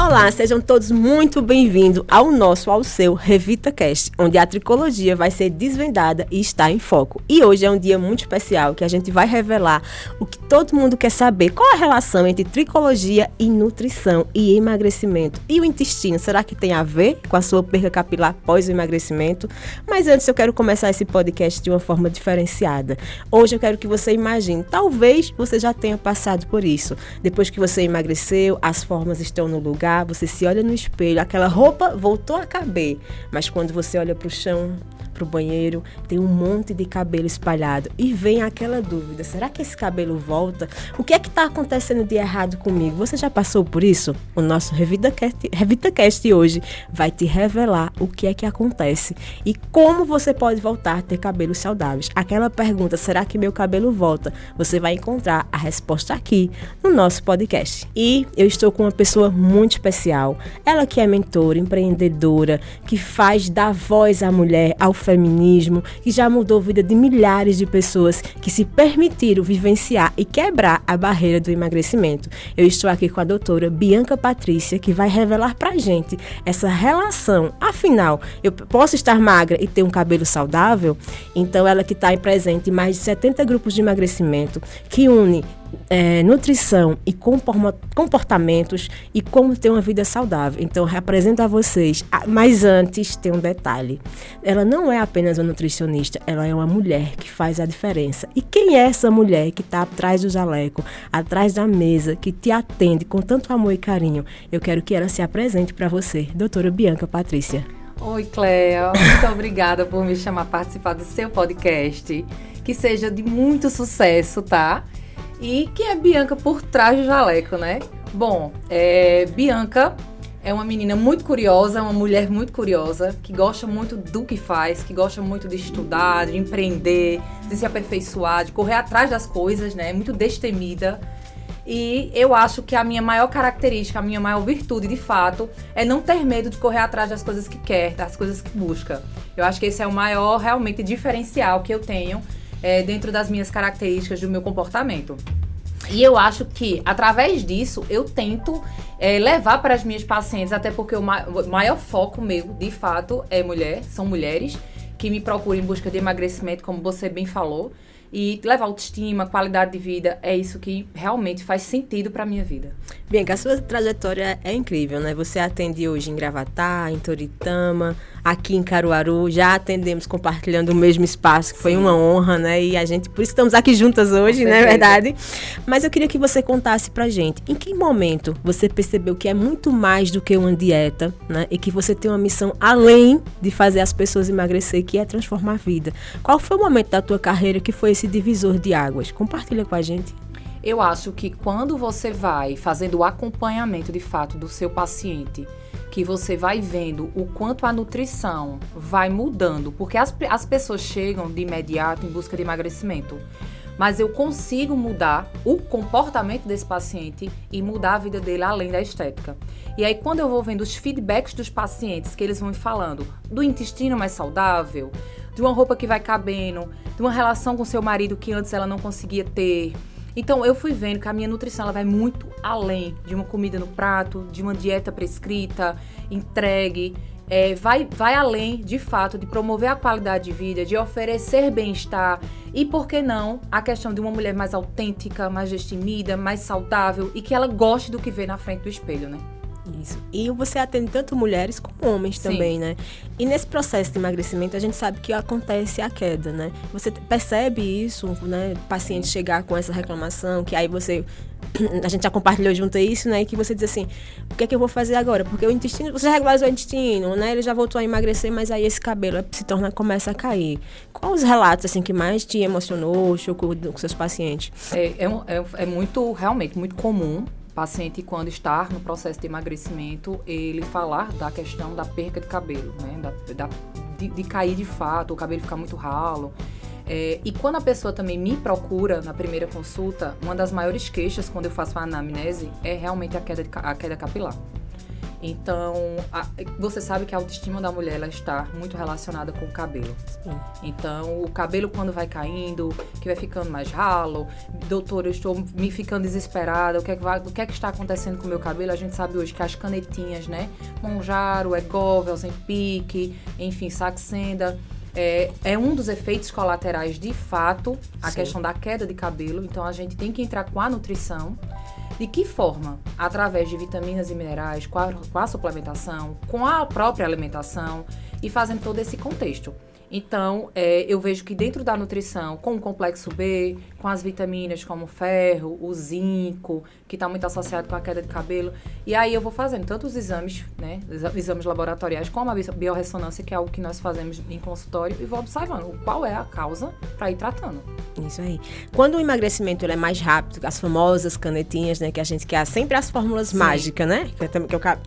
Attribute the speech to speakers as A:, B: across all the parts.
A: Olá, sejam todos muito bem-vindos ao seu RevitaCast, onde a tricologia vai ser desvendada e está em foco. E hoje é um dia muito especial que a gente vai revelar o que todo mundo quer saber, qual a relação entre tricologia e nutrição e emagrecimento. E o intestino, será que tem a ver com a sua perda capilar pós o emagrecimento? Mas antes eu quero começar esse podcast de uma forma diferenciada. Hoje eu quero que você imagine, talvez você já tenha passado por isso. Depois que você emagreceu, as formas estão no lugar, você se olha no espelho, aquela roupa voltou a caber, mas quando você olha para o chão, para o banheiro, tem um monte de cabelo espalhado e vem aquela dúvida, será que esse cabelo volta? O que é que está acontecendo de errado comigo? Você já passou por isso? O nosso RevitaCast hoje vai te revelar o que é que acontece e como você pode voltar a ter cabelos saudáveis. Aquela pergunta, será que meu cabelo volta? Você vai encontrar a resposta aqui no nosso podcast. E eu estou com uma pessoa muito especial, ela que é mentora, empreendedora, que faz dar voz à mulher, ao feminismo, que já mudou a vida de milhares de pessoas que se permitiram vivenciar e quebrar a barreira do emagrecimento. Eu estou aqui com a doutora Bianca Patrícia, que vai revelar pra gente essa relação. Afinal, eu posso estar magra e ter um cabelo saudável? Então, ela que está presente em mais de 70 grupos de emagrecimento, que une nutrição e comportamentos e como ter uma vida saudável. Então, apresento a vocês, mas antes tem um detalhe, ela não é apenas uma nutricionista, ela é uma mulher que faz a diferença. E quem é essa mulher que está atrás do jaleco, atrás da mesa, que te atende com tanto amor e carinho? Eu quero que ela se apresente para você, doutora Bianca Patrícia.
B: Oi, Cléa, muito obrigada por me chamar a participar do seu podcast, que seja de muito sucesso, tá? E que é Bianca por trás do jaleco, né? Bom, Bianca é uma menina muito curiosa, uma mulher muito curiosa, que gosta muito do que faz, que gosta muito de estudar, de empreender, de se aperfeiçoar, de correr atrás das coisas, né? Muito destemida. E eu acho que a minha maior característica, a minha maior virtude, de fato, é não ter medo de correr atrás das coisas que quer, das coisas que busca. Eu acho que esse é o maior, realmente, diferencial que eu tenho dentro das minhas características do meu comportamento. E eu acho que, através disso, eu tento levar para as minhas pacientes, até porque o maior foco meu, de fato, são mulheres que me procuram em busca de emagrecimento, como você bem falou, e levar autoestima, qualidade de vida, é isso que realmente faz sentido para a minha vida.
A: Bianca, a sua trajetória é incrível, né? Você atende hoje em Gravatá, em Toritama, aqui em Caruaru, já atendemos compartilhando o mesmo espaço, que foi uma honra, né? E a gente, por isso estamos aqui juntas hoje, né? Verdade? Mas eu queria que você contasse pra gente, em que momento você percebeu que é muito mais do que uma dieta, né? E que você tem uma missão além de fazer as pessoas emagrecer, que é transformar a vida. Qual foi o momento da tua carreira que foi esse divisor de águas? Compartilha com a gente.
B: Eu acho que quando você vai fazendo o acompanhamento, de fato, do seu paciente, que você vai vendo o quanto a nutrição vai mudando, porque as pessoas chegam de imediato em busca de emagrecimento, mas eu consigo mudar o comportamento desse paciente e mudar a vida dele além da estética. E aí, quando eu vou vendo os feedbacks dos pacientes, que eles vão me falando do intestino mais saudável, de uma roupa que vai cabendo, de uma relação com seu marido que antes ela não conseguia ter. Então, eu fui vendo que a minha nutrição ela vai muito além de uma comida no prato, de uma dieta prescrita, entregue. Vai além, de fato, de promover a qualidade de vida, de oferecer bem-estar e, por que não, a questão de uma mulher mais autêntica, mais destemida, mais saudável e que ela goste do que vê na frente do espelho, né?
A: Isso. E você atende tanto mulheres como homens também, né? E nesse processo de emagrecimento, a gente sabe que acontece a queda, né? Você percebe isso, né? O paciente chegar com essa reclamação, que aí a gente já compartilhou junto isso, né? E que você diz assim, o que é que eu vou fazer agora? Porque o intestino, você regularizou o intestino, né? Ele já voltou a emagrecer, mas aí esse cabelo começa a cair. Quais os relatos, assim, que mais te emocionou, chocou com seus pacientes?
B: É muito, realmente, muito comum paciente, quando está no processo de emagrecimento, ele falar da questão da perca de cabelo, né? De cair de fato, o cabelo ficar muito ralo. E quando a pessoa também me procura na primeira consulta, uma das maiores queixas quando eu faço a anamnese é realmente a queda capilar. Então, você sabe que a autoestima da mulher, ela está muito relacionada com o cabelo.
A: Sim.
B: Então, o cabelo quando vai caindo, que vai ficando mais ralo, doutor, eu estou me ficando desesperada, o que é que está acontecendo com o meu cabelo? A gente sabe hoje que as canetinhas, né? Monjaro, Egovel, Ozempic, enfim, Saxenda, é um dos efeitos colaterais, de fato, a questão da queda de cabelo. Então, a gente tem que entrar com a nutrição. De que forma? Através de vitaminas e minerais, com a suplementação, com a própria alimentação e fazendo todo esse contexto. Então, eu vejo que dentro da nutrição, com o complexo B, com as vitaminas como o ferro, o zinco, que está muito associado com a queda de cabelo, e aí eu vou fazendo tanto os exames, né, exames laboratoriais, como a biorressonância, que é algo que nós fazemos em consultório, e vou observando qual é a causa para ir tratando.
A: Isso aí. Quando o emagrecimento ele é mais rápido, as famosas canetinhas, né, que a gente quer sempre as fórmulas mágicas, né?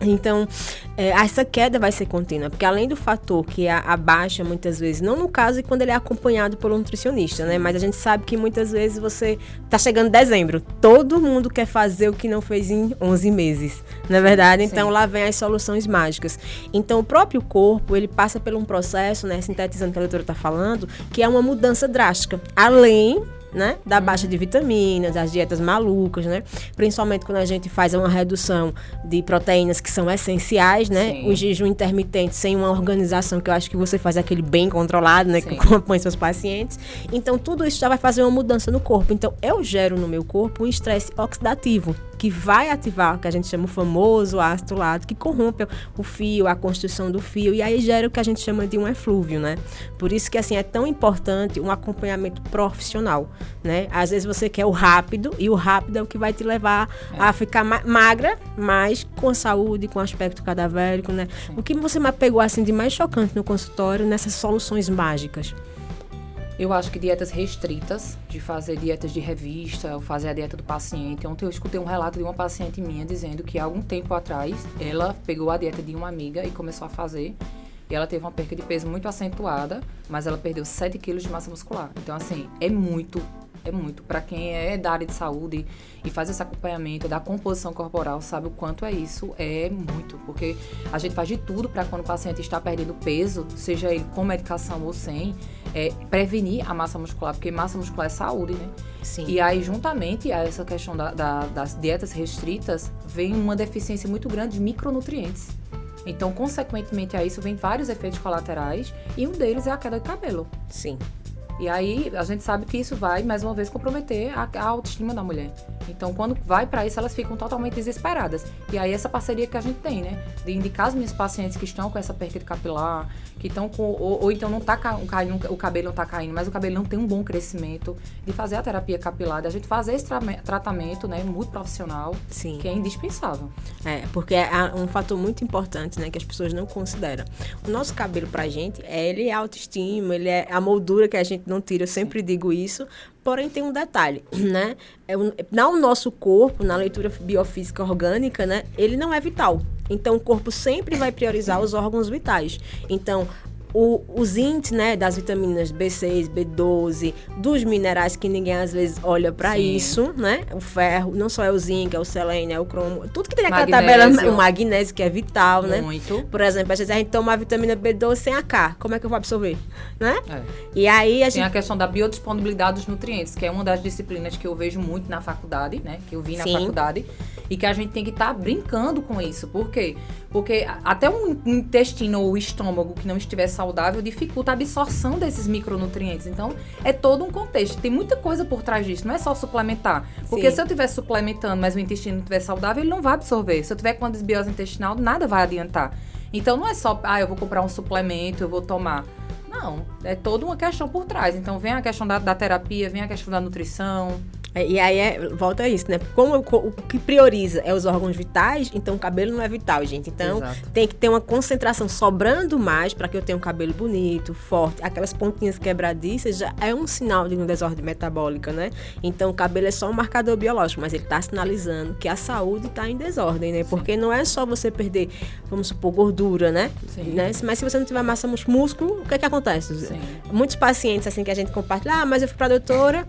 A: Então, essa queda vai ser contínua, porque além do fator que abaixa muitas vezes, não no caso e quando ele é acompanhado por um nutricionista, né? Mas a gente sabe que muitas vezes você tá chegando dezembro, todo mundo quer fazer o que não fez em 11 meses, não é verdade? Então, lá vem as soluções mágicas. Então, o próprio corpo, ele passa por um processo, né, sintetizando o que a doutora tá falando, que é uma mudança drástica, além, né, da baixa de vitaminas, das dietas malucas, né? Principalmente quando a gente faz uma redução de proteínas que são essenciais, né? Sim. O jejum intermitente sem uma organização, que eu acho que você faz aquele bem controlado, né? Sim. Que acompanha seus pacientes. Então, tudo isso já vai fazer uma mudança no corpo. Então, eu gero no meu corpo um estresse oxidativo, que vai ativar o que a gente chama o famoso ácido lático, que corrompe o fio, a construção do fio, e aí gera o que a gente chama de um eflúvio, né? Por isso que, assim, é tão importante um acompanhamento profissional, né? Às vezes você quer o rápido, e o rápido é o que vai te levar a ficar magra, mas com saúde, com aspecto cadavérico, né? Sim. O que você pegou, assim, de mais chocante no consultório, nessas soluções mágicas?
B: Eu acho que dietas restritas, de fazer dietas de revista, ou fazer a dieta do paciente. Ontem eu escutei um relato de uma paciente minha dizendo que há algum tempo atrás ela pegou a dieta de uma amiga e começou a fazer. E ela teve uma perca de peso muito acentuada, mas ela perdeu 7 quilos de massa muscular. Então, assim, é muito. Para quem é da área de saúde e faz esse acompanhamento da composição corporal, sabe o quanto é isso, é muito. Porque a gente faz de tudo para quando o paciente está perdendo peso, seja ele com medicação ou sem, prevenir a massa muscular, porque massa muscular é saúde, né? Sim. E aí, juntamente a essa questão das dietas restritas, vem uma deficiência muito grande de micronutrientes. Então, consequentemente a isso, vem vários efeitos colaterais e um deles é a queda de cabelo.
A: Sim.
B: E aí, a gente sabe que isso vai, mais uma vez, comprometer a autoestima da mulher. Então, quando vai para isso, elas ficam totalmente desesperadas. E aí, essa parceria que a gente tem, né? De indicar as minhas pacientes que estão com essa perca de capilar, que estão com... Ou então não tá caindo, o cabelo não tá caindo, mas o cabelo não tem um bom crescimento, de fazer a terapia capilar, de a gente fazer esse tratamento, né? Muito profissional, sim, que é indispensável.
A: Porque é um fator muito importante, né? Que as pessoas não consideram. O nosso cabelo, pra gente, ele é a autoestima, ele é a moldura que a gente não tira, eu sempre digo isso, porém tem um detalhe, né? No nosso corpo, na leitura biofísica orgânica, né? Ele não é vital. Então, o corpo sempre vai priorizar os órgãos vitais. Então, os índices, né, das vitaminas B6, B12, dos minerais que ninguém às vezes olha para isso, né? O ferro, não só é o zinco, é o selênio, é o cromo, tudo que tem naquela tabela, o magnésio que é vital, né?
B: Muito.
A: Por exemplo, às vezes a gente toma a vitamina B12 sem a K, como é que eu vou absorver, né? E aí
B: tem a questão da biodisponibilidade dos nutrientes, que é uma das disciplinas que eu vejo muito na faculdade, né? Que eu vi na faculdade, e que a gente tem que estar brincando com isso. Por quê? Porque até um intestino ou o estômago que não estiver saudável dificulta a absorção desses micronutrientes. Então, é todo um contexto. Tem muita coisa por trás disso. Não é só suplementar. Porque se eu estiver suplementando, mas o intestino não estiver saudável, ele não vai absorver. Se eu tiver com uma desbiose intestinal, nada vai adiantar. Então, não é só, eu vou comprar um suplemento, eu vou tomar. Não, é toda uma questão por trás. Então, vem a questão da terapia, vem a questão da nutrição.
A: E aí, volta a isso, né? Como o que prioriza é os órgãos vitais, então o cabelo não é vital, gente. Então, tem que ter uma concentração sobrando mais para que eu tenha um cabelo bonito, forte. Aquelas pontinhas quebradiças já é um sinal de uma desordem metabólica, né? Então, o cabelo é só um marcador biológico, mas ele está sinalizando que a saúde está em desordem, né? Porque não é só você perder, vamos supor, gordura, né? Mas se você não tiver massa músculo, o que é que acontece? Sim. Muitos pacientes, assim, que a gente compartilha, mas eu fui pra doutora,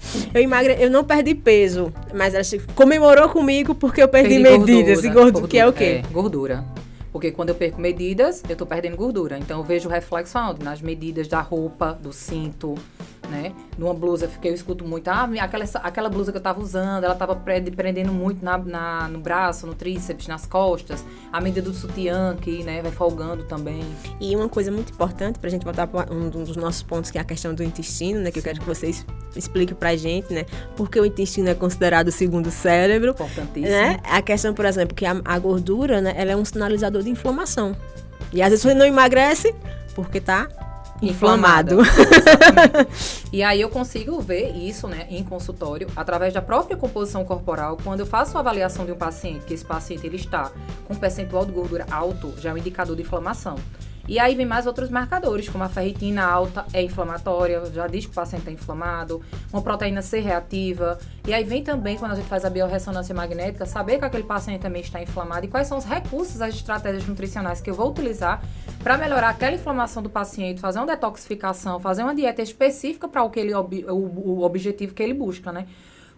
A: eu não perdi peso, mas ela comemorou comigo porque eu perdi medidas. E gordura, que é o quê?
B: Gordura. Porque quando eu perco medidas, eu tô perdendo gordura. Então, eu vejo o reflexo aonde? Nas medidas da roupa, do cinto, né? Numa blusa, eu escuto muito, aquela blusa que eu tava usando, ela tava prendendo muito no braço, no tríceps, nas costas. A medida do sutiã que, né, vai folgando também.
A: E uma coisa muito importante, pra gente voltar para um dos nossos pontos, que é a questão do intestino, né? Que eu quero que vocês expliquem pra gente, né? Porque o intestino é considerado o segundo cérebro.
B: Importantíssimo.
A: Né? A questão, por exemplo, que a gordura, né? Ela é um sinalizador de inflamação. E às vezes você não emagrece porque tá inflamado.
B: E aí eu consigo ver isso, né, em consultório, através da própria composição corporal. Quando eu faço a avaliação de um paciente, que esse paciente ele está com um percentual de gordura alto, já é um indicador de inflamação. E aí vem mais outros marcadores, como a ferritina alta é inflamatória, já diz que o paciente está inflamado, uma proteína C reativa. E aí vem também, quando a gente faz a biorressonância magnética, saber que aquele paciente também está inflamado e quais são os recursos, as estratégias nutricionais que eu vou utilizar para melhorar aquela inflamação do paciente, fazer uma detoxificação, fazer uma dieta específica para o objetivo que ele busca, né?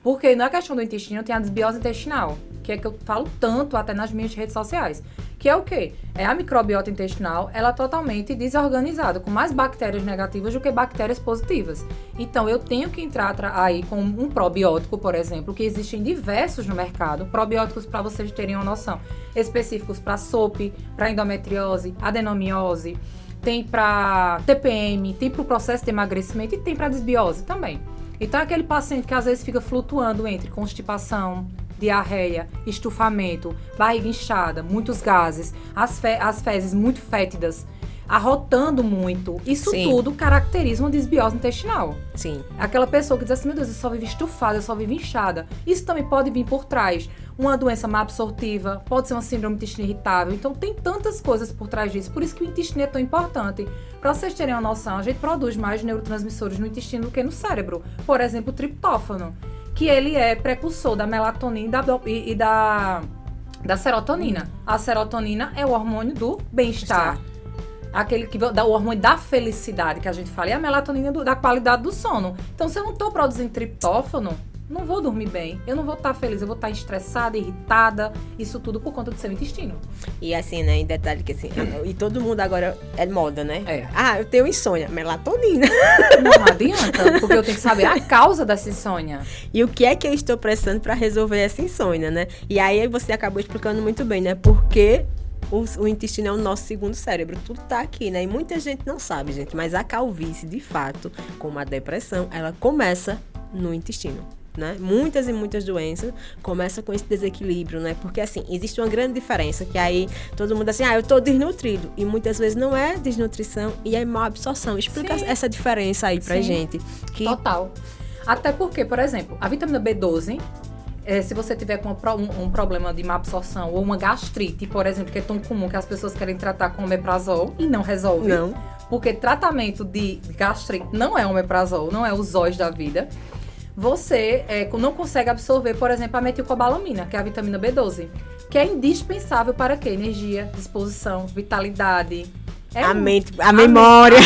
B: Porque na questão do intestino tem a desbiose intestinal, que é que eu falo tanto até nas minhas redes sociais. Que é o quê? É a microbiota intestinal, ela é totalmente desorganizada, com mais bactérias negativas do que bactérias positivas. Então, eu tenho que entrar aí com um probiótico, por exemplo, que existem diversos no mercado. Probióticos, para vocês terem uma noção, específicos para SOP, para endometriose, adenomiose, tem para TPM, tem para o processo de emagrecimento e tem para desbiose também. Então, é aquele paciente que às vezes fica flutuando entre constipação, diarreia, estufamento, barriga inchada, muitos gases, as fezes muito fétidas, arrotando muito. Isso
A: Sim.
B: tudo caracteriza uma desbiose intestinal.
A: Sim.
B: Aquela pessoa que diz assim, meu Deus, eu só vivo estufada, eu só vivo inchada. Isso também pode vir por trás. Uma doença má absortiva, pode ser uma síndrome do intestino irritável. Então, tem tantas coisas por trás disso. Por isso que o intestino é tão importante. Para vocês terem uma noção, a gente produz mais neurotransmissores no intestino do que no cérebro. Por exemplo, o triptófano, que ele é precursor da melatonina e da serotonina. A serotonina é o hormônio do bem-estar. Aquele que dá o hormônio da felicidade, que a gente fala, e a melatonina da qualidade do sono. Então, se eu não estou produzindo triptófano, não vou dormir bem, eu não vou estar feliz, eu vou estar estressada, irritada, isso tudo por conta do seu intestino.
A: E assim, né, em detalhe que assim, e todo mundo agora é moda, né?
B: É.
A: Ah, eu tenho insônia, melatonina.
B: Não adianta, porque eu tenho que saber a causa dessa insônia.
A: E o que é que eu estou precisando para resolver essa insônia, né? E aí você acabou explicando muito bem, né? Porque o intestino é o nosso segundo cérebro, tudo tá aqui, né? E muita gente não sabe, gente, mas a calvície, de fato, como a depressão, ela começa no intestino. Né? Muitas e muitas doenças começam com esse desequilíbrio, né? Porque assim, existe uma grande diferença, que aí todo mundo assim, eu tô desnutrido, e muitas vezes não é desnutrição e é má absorção. Explica
B: Sim.
A: essa diferença aí pra gente. Que...
B: Total. Até porque, por exemplo, a vitamina B12, se você tiver com um problema de má absorção ou uma gastrite, por exemplo, que é tão comum que as pessoas querem tratar com omeprazol e não resolve.
A: Não.
B: Porque tratamento de gastrite não é omeprazol, não é os Zóis da vida. Você não consegue absorver, por exemplo, a metilcobalamina, que é a vitamina B12, que é indispensável para quê? Energia, disposição, vitalidade.
A: A memória.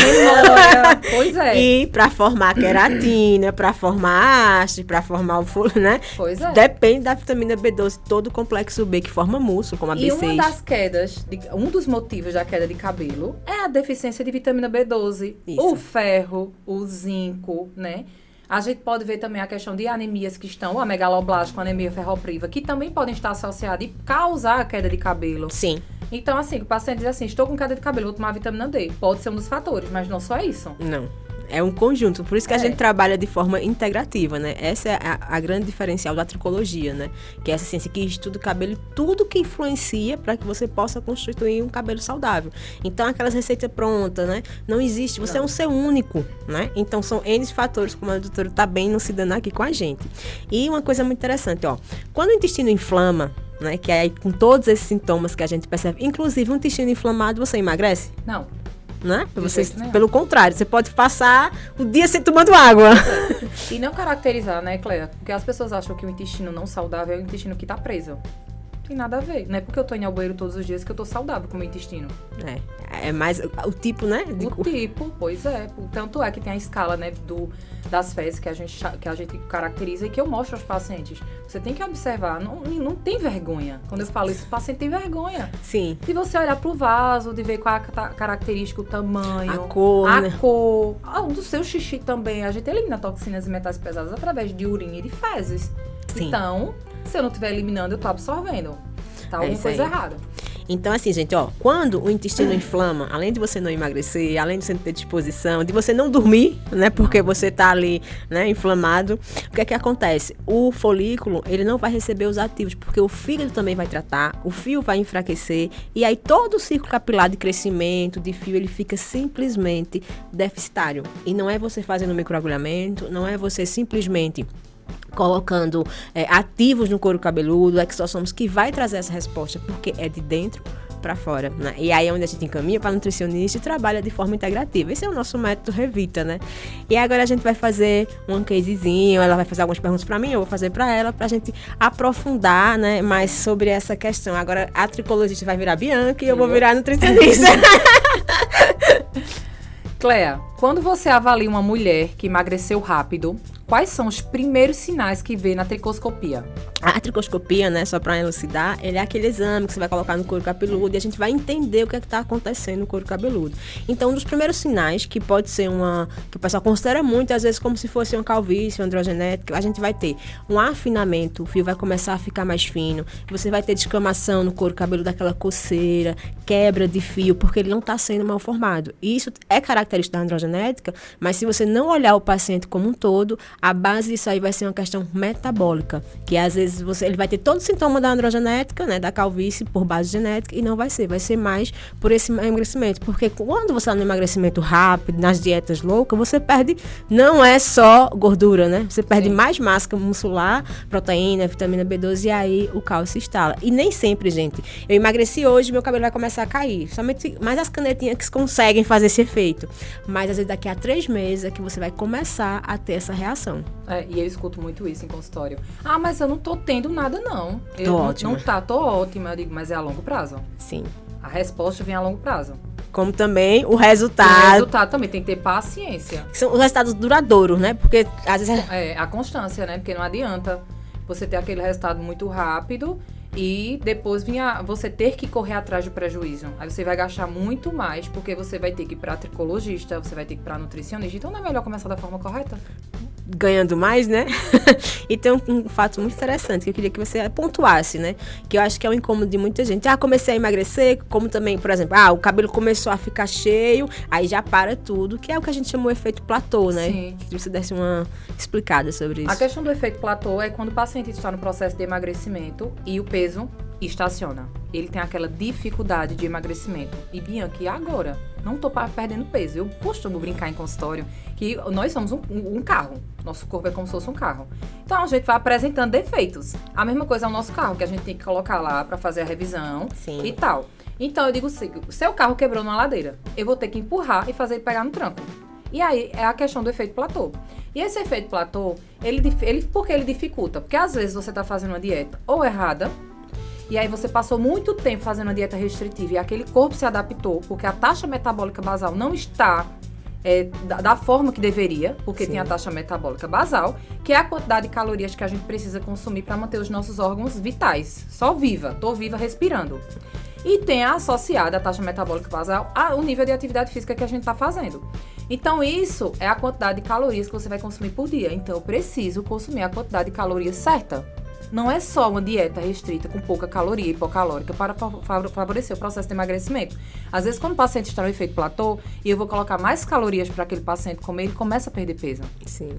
B: Pois é.
A: E para formar queratina, para formar haste, para formar o fôlego, né?
B: Pois é.
A: Depende da vitamina B12, todo o complexo B que forma músculo, como a B6.
B: E uma das quedas, um dos motivos da queda de cabelo é a deficiência de vitamina B12.
A: Isso.
B: O ferro, o zinco, né? A gente pode ver também a questão de anemias que estão, a megaloblástica, a anemia ferropriva, que também podem estar associadas e causar a queda de cabelo.
A: Sim.
B: Então, assim, o paciente diz assim, estou com queda de cabelo, vou tomar vitamina D. Pode ser um dos fatores, mas não só isso.
A: Não. É um conjunto, por isso que a gente trabalha de forma integrativa, né? Essa é a grande diferencial da tricologia, né? Que é essa ciência que estuda o cabelo, tudo que influencia para que você possa constituir um cabelo saudável. Então, aquelas receitas prontas, né? Não existe, você é um ser único, né? Então, são N fatores, como a doutora está bem não se dando aqui com a gente. E uma coisa muito interessante, ó. Quando o intestino inflama, né? Que é aí com todos esses sintomas que a gente percebe, inclusive um intestino inflamado, você emagrece?
B: Não.
A: Né? Pelo contrário, você pode passar o dia sem tomando água.
B: E não caracterizar, né, Cléa? Porque as pessoas acham que o intestino não saudável é o intestino que está preso. tem nada a ver. Não é porque eu tô indo ao banheiro todos os dias que eu tô saudável com o meu intestino.
A: É mais o tipo, né?
B: O tipo, pois é. Tanto é que tem a escala, né, das fezes que a gente caracteriza e que eu mostro aos pacientes. Você tem que observar, não tem vergonha. Quando eu falo isso, o paciente tem vergonha.
A: Sim.
B: De você olhar pro vaso, de ver qual é a característica, o tamanho,
A: a cor,
B: do seu xixi também. A gente elimina toxinas e metais pesados através de urina e de fezes.
A: Sim.
B: Então, se eu não estiver eliminando, eu tô absorvendo. Tá alguma coisa errada.
A: Então, assim, gente, quando o intestino inflama, além de você não emagrecer, além de você não ter disposição, de você não dormir, né, porque você tá ali, né, inflamado, o que é que acontece? O folículo, ele não vai receber os ativos, porque o fígado também vai tratar, o fio vai enfraquecer, e aí todo o ciclo capilar de crescimento, de fio, ele fica simplesmente deficitário. E não é você fazendo microagulhamento, não é você simplesmente colocando ativos no couro cabeludo, exossomos, que vai trazer essa resposta, porque é de dentro para fora, né? E aí é onde a gente encaminha para nutricionista e trabalha de forma integrativa. Esse é o nosso método Revita, né? E agora a gente vai fazer um casezinho, ela vai fazer algumas perguntas para mim, eu vou fazer para ela, pra gente aprofundar, né, mais sobre essa questão. Agora a tricologista vai virar Bianca e eu vou virar nutricionista.
B: Clea, quando você avalia uma mulher que emagreceu rápido, quais são os primeiros sinais que vê na tricoscopia?
A: A tricoscopia, né, só para elucidar, ele é aquele exame que você vai colocar no couro cabeludo e a gente vai entender o que é que está acontecendo no couro cabeludo. Então, um dos primeiros sinais, que pode ser que o pessoal considera muito, às vezes como se fosse uma calvície, uma androgenética, a gente vai ter um afinamento, o fio vai começar a ficar mais fino, você vai ter descamação no couro cabeludo, aquela coceira, quebra de fio, porque ele não está sendo mal formado. E isso é característica da androgenética, mas se você não olhar o paciente como um todo, a base disso aí vai ser uma questão metabólica, que às vezes ele vai ter todo o sintoma da androgenética, né, da calvície por base genética, e não vai ser mais por esse emagrecimento, porque quando você está no emagrecimento rápido, nas dietas loucas, você perde, não é só gordura, né, você perde mais massa muscular, proteína, vitamina B12, e aí o caos se instala. E nem sempre, gente, eu emagreci hoje, meu cabelo vai começar a cair, somente mais as canetinhas que conseguem fazer esse efeito, mas às vezes daqui a 3 meses é que você vai começar a ter essa reação.
B: E eu escuto muito isso em consultório. Mas eu não tô tendo nada, não.
A: Tô ótima.
B: Tô ótima. Eu digo, mas é a longo prazo.
A: Sim.
B: A resposta vem a longo prazo.
A: Como também o resultado.
B: O resultado também tem que ter paciência.
A: São os resultados duradouros, né? Porque às vezes...
B: a constância, né? Porque não adianta você ter aquele resultado muito rápido e depois você ter que correr atrás do prejuízo. Aí você vai gastar muito mais, porque você vai ter que ir pra tricologista, você vai ter que ir pra nutricionista. Então não é melhor começar da forma correta?
A: Ganhando mais, né? E tem um fato muito interessante que eu queria que você pontuasse, né? Que eu acho que é um incômodo de muita gente. Comecei a emagrecer, como também, por exemplo, o cabelo começou a ficar cheio, aí já para tudo, que é o que a gente chama o efeito platô, né?
B: Sim.
A: Que você desse uma explicada sobre isso.
B: A questão do efeito platô é quando o paciente está no processo de emagrecimento e o peso estaciona. Ele tem aquela dificuldade de emagrecimento. E Bianca, e agora? Não tô perdendo peso. Eu costumo brincar em consultório que nós somos um carro. Nosso corpo é como se fosse um carro. Então a gente vai apresentando defeitos. A mesma coisa é o nosso carro, que a gente tem que colocar lá para fazer a revisão.
A: Sim.
B: E tal. Então eu digo assim, o seu carro quebrou numa ladeira. Eu vou ter que empurrar e fazer ele pegar no tranco. E aí é a questão do efeito platô. E esse efeito platô, por que ele dificulta? Porque às vezes você tá fazendo uma dieta ou errada, e aí você passou muito tempo fazendo uma dieta restritiva e aquele corpo se adaptou, porque a taxa metabólica basal não está da forma que deveria, porque
A: Sim.
B: tem a taxa metabólica basal, que é a quantidade de calorias que a gente precisa consumir para manter os nossos órgãos vitais. Tô viva, respirando. E tem associada a taxa metabólica basal ao nível de atividade física que a gente está fazendo. Então, isso é a quantidade de calorias que você vai consumir por dia. Então, eu preciso consumir a quantidade de calorias certa. Não é só uma dieta restrita com pouca caloria, hipocalórica, para favorecer o processo de emagrecimento. Às vezes, quando o paciente está no efeito platô e eu vou colocar mais calorias para aquele paciente comer, ele começa a perder peso.
A: Sim.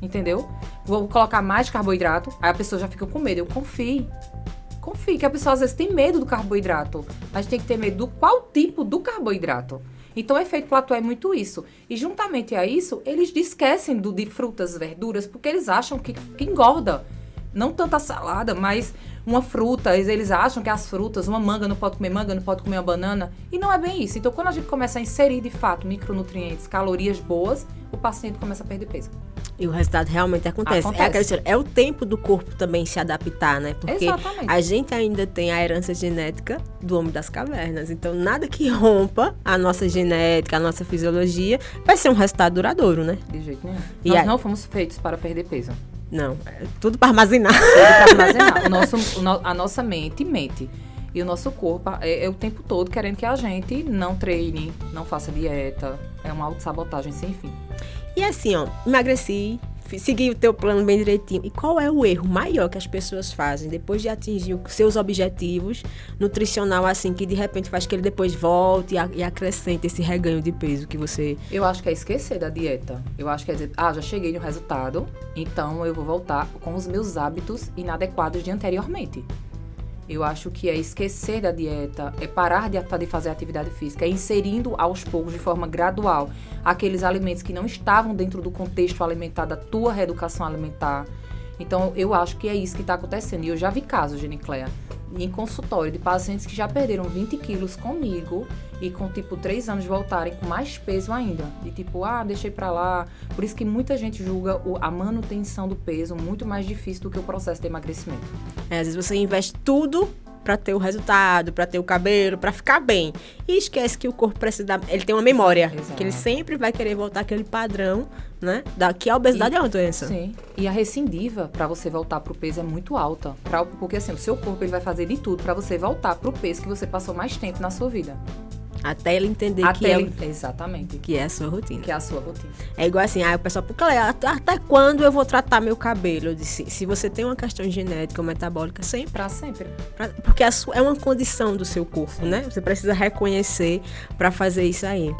B: Entendeu? Vou colocar mais carboidrato, aí a pessoa já fica com medo. Eu confio, que a pessoa às vezes tem medo do carboidrato. A gente tem que ter medo do qual tipo do carboidrato. Então, o efeito platô é muito isso. E, juntamente a isso, eles esquecem de frutas e verduras porque eles acham que engorda. não tanta salada, mas uma fruta. Eles acham que as frutas, uma manga não pode comer uma banana. E não é bem isso. Então, quando a gente começa a inserir, de fato, micronutrientes, calorias boas, o paciente começa a perder peso.
A: E o resultado realmente acontece. É o tempo do corpo também se adaptar, né? Porque
B: Exatamente.
A: a gente ainda tem a herança genética do homem das cavernas. Então, nada que rompa a nossa genética, a nossa fisiologia, vai ser um resultado duradouro, né?
B: De jeito nenhum. Nós não fomos feitos para perder peso.
A: Não, é tudo para armazenar.
B: Tudo para armazenar. A nossa mente mente. E o nosso corpo é o tempo todo querendo que a gente não treine, não faça dieta. É uma autossabotagem sem fim.
A: E assim, ó, emagreci, segui o teu plano bem direitinho. E qual é o erro maior que as pessoas fazem depois de atingir os seus objetivos nutricional, assim, que de repente faz que ele depois volte e acrescente esse reganho de peso que você...
B: Eu acho que é esquecer da dieta. Eu acho que é dizer, já cheguei no resultado, então eu vou voltar com os meus hábitos inadequados de anteriormente. Eu acho que é esquecer da dieta, é parar de fazer atividade física, é inserindo aos poucos, de forma gradual, aqueles alimentos que não estavam dentro do contexto alimentar, da tua reeducação alimentar. Então, eu acho que é isso que está acontecendo. E eu já vi casos, Genicléa, em consultório, de pacientes que já perderam 20 quilos comigo e com, 3 anos voltarem com mais peso ainda. E deixei pra lá. Por isso que muita gente julga a manutenção do peso muito mais difícil do que o processo de emagrecimento.
A: Às vezes você investe tudo para ter o resultado, para ter o cabelo, para ficar bem. E esquece que o corpo precisa ele tem uma memória,
B: Exato.
A: Que ele sempre vai querer voltar àquele padrão, né? Que a obesidade é uma doença.
B: Sim. E a recidiva para você voltar pro peso é muito alta, porque assim, o seu corpo ele vai fazer de tudo para você voltar pro peso que você passou mais tempo na sua vida.
A: Até ele entender
B: Exatamente.
A: Que é a sua rotina.
B: Que é a sua rotina.
A: É igual assim, o pessoal, até quando eu vou tratar meu cabelo? Eu disse, se você tem uma questão genética ou metabólica, sempre.
B: Pra sempre.
A: Porque é uma condição do seu corpo, né? Você precisa reconhecer para fazer isso aí.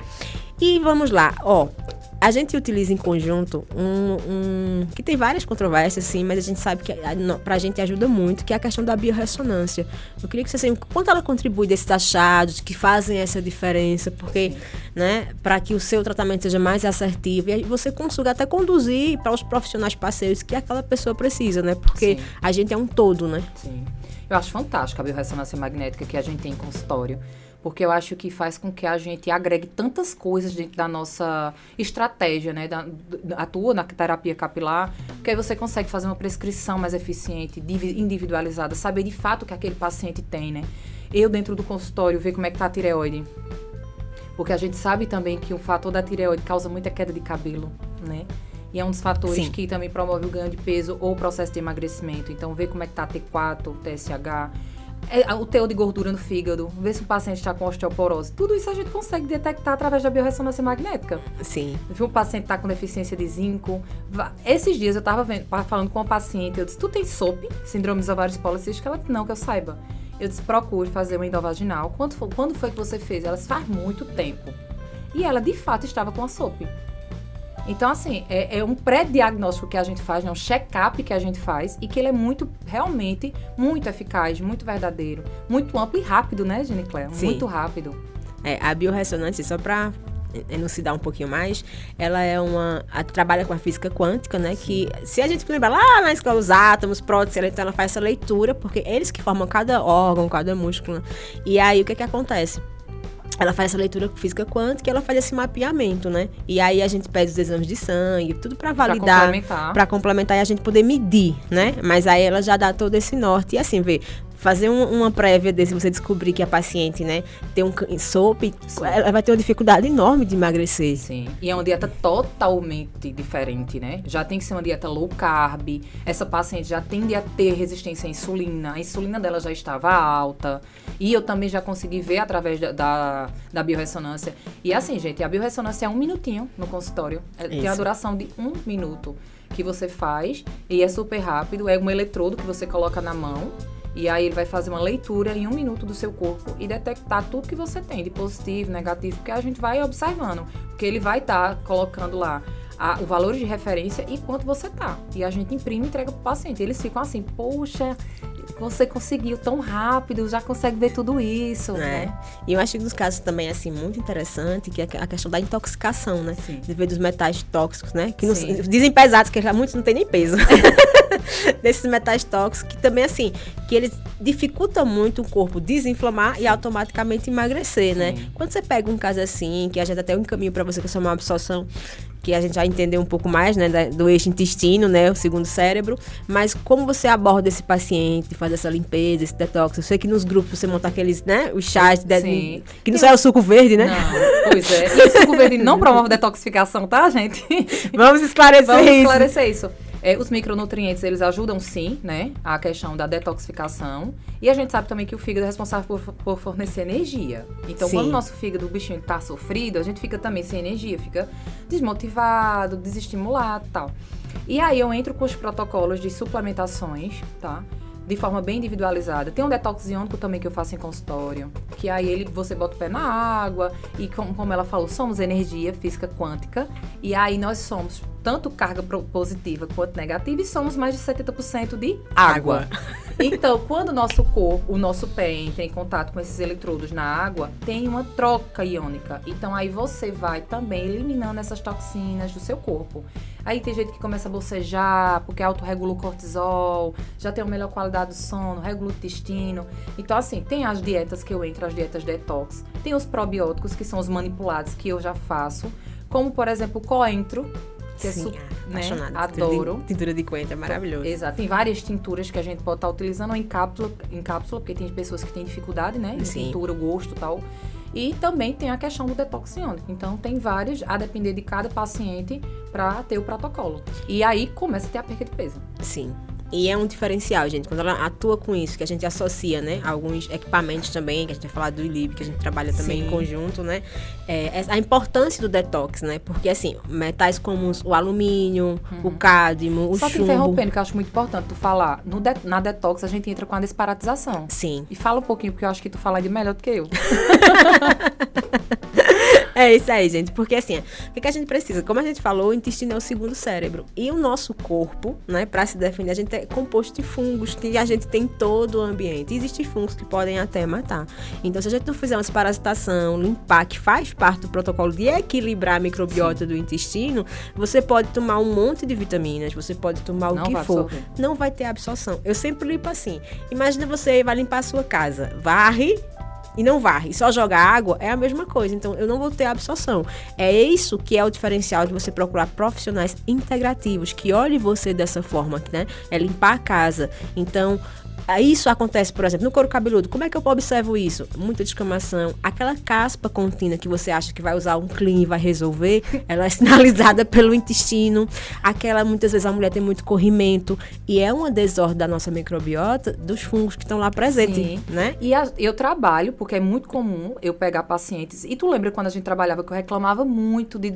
A: E vamos lá, a gente utiliza em conjunto que tem várias controvérsias, sim, mas a gente sabe que pra gente ajuda muito, que é a questão da biorressonância. Eu queria que você saiba quanto ela contribui desses achados que fazem essa diferença, porque, né, para que o seu tratamento seja mais assertivo e você consiga até conduzir para os profissionais parceiros que aquela pessoa precisa, né? Porque sim, a gente é um todo, né?
B: Sim. Eu acho fantástica a biorressonância magnética que a gente tem em consultório. Porque eu acho que faz com que a gente agregue tantas coisas dentro da nossa estratégia, né? Atua na terapia capilar, porque aí você consegue fazer uma prescrição mais eficiente, individualizada, saber de fato o que aquele paciente tem, né? Eu, dentro do consultório, ver como é que tá a tireoide. Porque a gente sabe também que o fator da tireoide causa muita queda de cabelo, né? E é um dos fatores Sim. que também promove o ganho de peso ou o processo de emagrecimento. Então, ver como é que tá T4, TSH... o teor de gordura no fígado, ver se o paciente está com osteoporose. Tudo isso a gente consegue detectar através da biorressonância magnética.
A: Sim.
B: Ver um paciente está com deficiência de zinco. Esses dias eu estava falando com uma paciente, eu disse, tu tem SOP, síndrome dos ovários policísticos? Ela disse, não, que eu saiba. Eu disse, procure fazer uma endovaginal. Quando foi que você fez? Ela disse, faz muito tempo. E ela, de fato, estava com a SOP. Então, assim, é um pré-diagnóstico que a gente faz, um check-up que a gente faz e que ele é realmente muito eficaz, muito verdadeiro, muito amplo e rápido, né, Genicléa? Muito rápido.
A: A biorressonância, só para elucidar um pouquinho mais, ela trabalha com a física quântica, né? Sim. Que, se a gente lembrar lá na escola, os átomos, prótons, então ela faz essa leitura, porque eles que formam cada órgão, cada músculo. E aí, o que acontece? Ela faz essa leitura física quântica e ela faz esse mapeamento, né? E aí a gente pede os exames de sangue, tudo para validar, para complementar e a gente poder medir, né? Mas aí ela já dá todo esse norte. E assim, fazer uma prévia se você descobrir que a paciente, né, tem um SOP, ela vai ter uma dificuldade enorme de emagrecer.
B: Sim, e é uma dieta totalmente diferente, né? Já tem que ser uma dieta low carb, essa paciente já tende a ter resistência à insulina, a insulina dela já estava alta, e eu também já consegui ver através da biorressonância. E assim, gente, a biorressonância é 1 minutinho no consultório, tem a duração de 1 minuto que você faz, e é super rápido, é um eletrodo que você coloca na mão, e aí ele vai fazer uma leitura em 1 minuto do seu corpo e detectar tudo que você tem, de positivo, negativo, porque a gente vai observando. Porque ele vai estar colocando lá o valor de referência e quanto você tá. E a gente imprime e entrega pro paciente. Eles ficam assim, poxa, você conseguiu tão rápido, já consegue ver tudo isso, né?
A: E eu acho que dos casos também, assim, muito interessante, que é a questão da intoxicação, né?
B: Sim.
A: De ver dos metais tóxicos, né? Que dizem pesados, que muitos não tem nem peso. desses metais tóxicos, que também, assim, que eles dificultam muito o corpo desinflamar e automaticamente emagrecer, né? Quando você pega um caso assim, que a gente até um caminho para você que é uma absorção, que a gente já entendeu um pouco mais, né, do eixo intestino, né, o segundo cérebro, mas como você aborda esse paciente, faz essa limpeza, esse detox? Eu sei que nos grupos você monta aqueles, né, os chás, que não é o suco verde, né?
B: Não, pois é. E o suco verde não promove detoxificação, tá, gente?
A: Vamos esclarecer
B: isso. Os micronutrientes, eles ajudam sim, né, a questão da detoxificação. E a gente sabe também que o fígado é responsável por fornecer energia. Então, quando o nosso fígado, o bichinho tá sofrido, a gente fica também sem energia, fica desmotivado, desestimulado e tal. E aí eu entro com os protocolos de suplementações, tá? De forma bem individualizada. Tem um detox iônico também que eu faço em consultório, que aí você bota o pé na água e como ela falou, somos energia física quântica e aí nós somos tanto carga positiva quanto negativa e somos mais de 70% de água. Então, quando o nosso corpo, o nosso pé entra em contato com esses eletrodos na água, tem uma troca iônica. Então, aí você vai também eliminando essas toxinas do seu corpo. Aí tem gente que começa a bocejar, porque autorregula o cortisol, já tem uma melhor qualidade do sono, regula o intestino. Então, assim, tem as dietas que eu entro, as dietas detox. Tem os probióticos, que são os manipulados, que eu já faço. Como, por exemplo, o coentro, que
A: sim,
B: né? Adoro.
A: Tintura de coentro é maravilhoso.
B: Exato. Tem várias tinturas que a gente pode estar utilizando em cápsula, porque tem pessoas que têm dificuldade, né? Em tintura, gosto e tal. E também tem a questão do detox iônico. Então, tem várias, a depender de cada paciente, para ter o protocolo. E aí, começa a ter a perda de peso.
A: Sim. E é um diferencial, gente, quando ela atua com isso, que a gente associa, né, alguns equipamentos também, que a gente vai falar do ILIB, que a gente trabalha também em conjunto, né, a importância do detox, né, porque, assim, metais como o alumínio, o cádmio, o
B: chumbo... Só
A: te
B: interrompendo, que eu acho muito importante tu falar, na detox a gente entra com a desparatização.
A: Sim.
B: E fala um pouquinho, porque eu acho que tu fala de melhor do que eu.
A: É isso aí, gente, porque assim, o que a gente precisa? Como a gente falou, o intestino é o segundo cérebro. E o nosso corpo, né, para se defender, a gente é composto de fungos que a gente tem em todo o ambiente. E existem fungos que podem até matar. Então, se a gente não fizer uma desparasitação, limpar, que faz parte do protocolo de equilibrar a microbiota do intestino, você pode tomar um monte de vitaminas, você pode tomar o que for. Não vai ter absorção. Eu sempre limpo assim. Imagina você vai limpar a sua casa, varre e não varre, só jogar água, é a mesma coisa. Então, eu não vou ter absorção. É isso que é o diferencial de você procurar profissionais integrativos, que olhem você dessa forma, né? É limpar a casa. Então, isso acontece, por exemplo, no couro cabeludo. Como é que eu observo isso? Muita descamação. Aquela caspa contínua que você acha que vai usar um clean e vai resolver, ela é sinalizada pelo intestino. Muitas vezes a mulher tem muito corrimento e é uma desordem da nossa microbiota dos fungos que estão lá presentes, sim, né?
B: E eu trabalho, porque é muito comum eu pegar pacientes. E tu lembra quando a gente trabalhava que eu reclamava muito de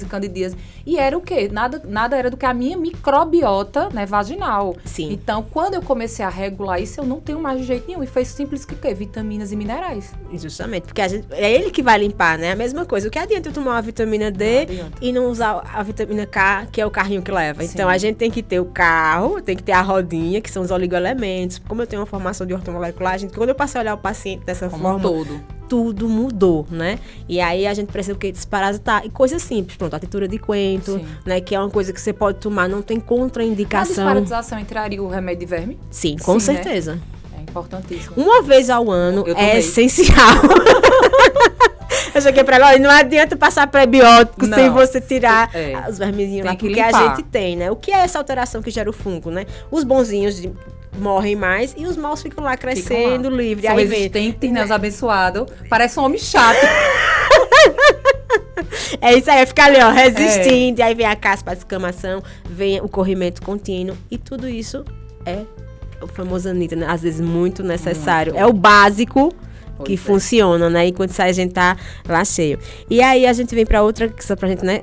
B: candidíase. E era o quê? Nada era do que a minha microbiota, né, vaginal.
A: Sim.
B: Então, quando eu comecei a regular isso, eu não tenho mais de jeito nenhum. E foi simples que o quê? Vitaminas e minerais.
A: Justamente, porque é ele que vai limpar, né? A mesma coisa. O que adianta eu tomar uma vitamina D e não usar a vitamina K, que é o carrinho que leva? Sim. Então, a gente tem que ter o carro, tem que ter a rodinha, que são os oligoelementos. Como eu tenho uma formação de ortomolecular, quando eu passei a olhar o paciente dessa forma... Tudo mudou, né? E aí a gente precisa o quê? Desparasitar. E coisas simples, pronto, a tintura de coentro, né? Que é uma coisa que você pode tomar, não tem contraindicação.
B: A desparasitação entraria o remédio de verme?
A: Sim, com certeza.
B: Né? É importantíssimo.
A: Uma vez ao ano é essencial. Eu cheguei pra ela, olha, não adianta passar prebiótico sem você tirar os vermezinhos lá, porque a gente tem, né? O que é essa alteração que gera o fungo, né? Os bonzinhos morrem mais e os maus ficam lá crescendo, livre.
B: São resistentes, né? Os abençoados. Parece um homem chato.
A: É isso aí, fica ali, ó, resistindo. Aí vem a caspa, a descamação, vem o corrimento contínuo. E tudo isso é o famoso Anitta, né? Às vezes muito necessário. É o básico que funciona, né? Enquanto sai a gente tá lá cheio. E aí a gente vem pra outra, que só pra gente, né,